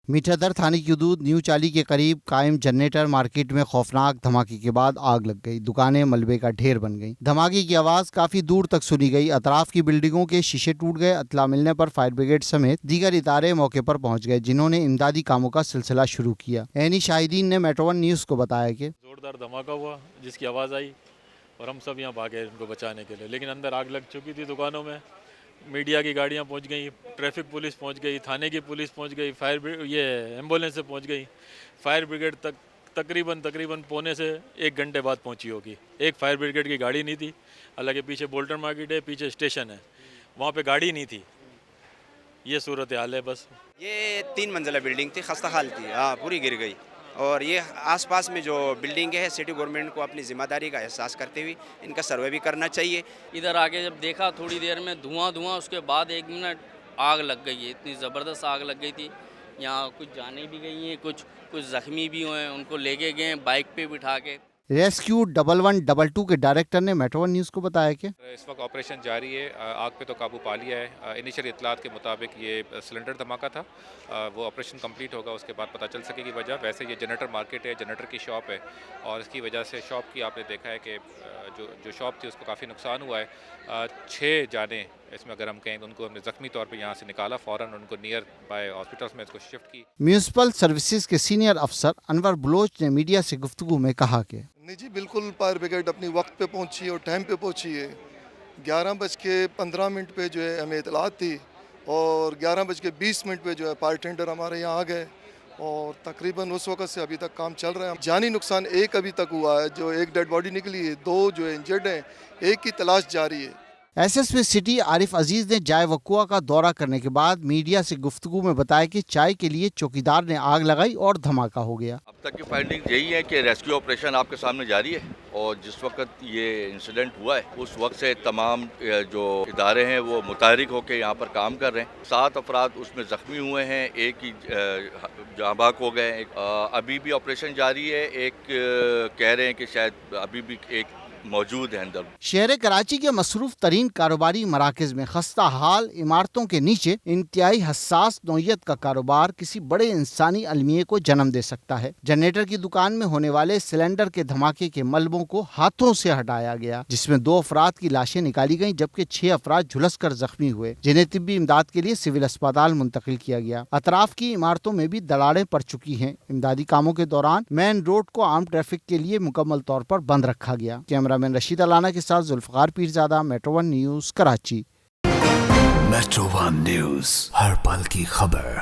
میٹھادر تھانے کی حدود نیو چالی کے قریب قائم جنریٹر مارکیٹ میں خوفناک دھماکے کے بعد آگ لگ گئی۔ دکانیں ملبے کا ڈھیر بن گئیں۔ دھماکے کی آواز کافی دور تک سنی گئی۔ اطراف کی بلڈنگوں کے شیشے ٹوٹ گئے۔ اطلاع ملنے پر فائر بریگیڈ سمیت دیگر ادارے موقع پر پہنچ گئے، جنہوں نے امدادی کاموں کا سلسلہ شروع کیا۔ عینی شاہدین نے میٹرو ون نیوز کو بتایا کہ زوردار دھماکہ ہوا جس کی آواز آئی اور ہم سب یہاں بھاگے ان کو بچانے کے لیے، لیکن اندر آگ لگ چکی تھی دکانوں میں۔ میڈیا کی گاڑیاں پہنچ گئیں، ٹریفک پولیس پہنچ گئی، تھانے کی پولیس پہنچ گئی، ایمبولینس سے پہنچ گئی۔ فائر بریگیڈ تقریباً پونے سے 1 گھنٹے بعد پہنچی ہوگی۔ ایک فائر بریگیڈ کی گاڑی نہیں تھی، حالانکہ پیچھے بولٹن مارکیٹ ہے، پیچھے اسٹیشن ہے، وہاں پہ گاڑی نہیں تھی۔ یہ صورتحال ہے بس۔ یہ 3 منزلہ بلڈنگ تھی، خستہ حال تھی، پوری گر گئی۔ اور یہ آس پاس میں جو بلڈنگ ہے، سٹی گورنمنٹ کو اپنی ذمہ داری کا احساس کرتے ہوئے ان کا سروے بھی کرنا چاہیے۔ ادھر آگے جب دیکھا تھوڑی دیر میں دھواں، اس کے بعد 1 منٹ آگ لگ گئی ہے۔ اتنی زبردست آگ لگ گئی تھی، یہاں کچھ جانیں بھی گئی ہیں، کچھ زخمی بھی ہوئے ہیں، ان کو لے کے گئے بائک پہ بٹھا کے۔ ریسکیو 1122 کے ڈائریکٹر نے میٹرو ون نیوز کو بتایا کہ اس وقت آپریشن جاری ہے، آگ پہ تو قابو پا لیا ہے۔ انیشل اطلاعات کے مطابق یہ سلنڈر دھماکہ تھا، وہ آپریشن کمپلیٹ ہوگا، اس کے بعد پتہ چل سکے گی وجہ۔ ویسے یہ جنریٹر مارکیٹ ہے، جنریٹر کی شاپ ہے، اور اس کی وجہ سے شاپ کی آپ نے دیکھا ہے کہ جو شاپ تھی اس کو کافی نقصان ہوا ہے۔ 6 جانیں اس میں اگر ہم کہیں تو ان کو ہم نے زخمی طور پہ یہاں سے نکالا، فوراً ان کو نیئر بائی ہاسپٹلس میں اس کو شفٹ کی۔ میونسپل سروسز کے سینئر افسر انور بلوچ نے میڈیا سے گفتگو میں کہا کہ نہیں جی، بالکل فائر بریگیڈ اپنی وقت پہ پہنچی اور ٹائم پہ پہنچی ہے۔ 11:15 پہ جو ہے ہمیں اطلاعات تھی، اور 11:20 پہ جو ہے فائر ٹینڈر ہمارے یہاں آ گئے، اور تقریباً اس وقت سے ابھی تک کام چل رہا ہے۔ جانی نقصان 1 ابھی تک ہوا ہے، جو 1 ڈیڈ باڈی نکلی ہے، 2 جو انجرڈ ہیں، 1 کی تلاش جاری ہے۔ ایس ایس پی سٹی عارف عزیز نے جائے وقوع کا دورہ کرنے کے بعد میڈیا سے گفتگو میں بتایا کہ چائے کے لیے چوکیدار نے آگ لگائی اور دھماکہ ہو گیا۔ اب تک کی فائنڈنگ یہی ہے کہ ریسکیو آپریشن آپ کے سامنے جاری ہے، اور جس وقت یہ انسیڈنٹ ہوا ہے اس وقت سے تمام جو ادارے ہیں وہ متحرک ہو کے یہاں پر کام کر رہے ہیں۔ 7 افراد اس میں زخمی ہوئے ہیں، 1 کی جاں بحق ہو گئے ہیں۔ ابھی بھی آپریشن جاری ہے، ایک کہہ رہے ہیں کہ شاید ابھی بھی ایک موجود ہے اندر۔ شہر کراچی کے مصروف ترین کاروباری مراکز میں خستہ حال عمارتوں کے نیچے انتہائی حساس نوعیت کا کاروبار کسی بڑے انسانی المیے کو جنم دے سکتا ہے۔ جنریٹر کی دکان میں ہونے والے سلنڈر کے دھماکے کے ملبوں کو ہاتھوں سے ہٹایا گیا، جس میں 2 افراد کی لاشیں نکالی گئیں، جبکہ 6 افراد جھلس کر زخمی ہوئے، جنہیں طبی امداد کے لیے سول اسپتال منتقل کیا گیا۔ اطراف کی عمارتوں میں بھی دراڑیں پڑ چکی ہیں۔ امدادی کاموں کے دوران مین روڈ کو عام ٹریفک کے لیے مکمل طور پر بند رکھا گیا۔ کیمرہ مین رشید علانہ کے ساتھ Zulfiqar Pirzada, Metro One News, Karachi. Metro One News, ہر پل کی خبر۔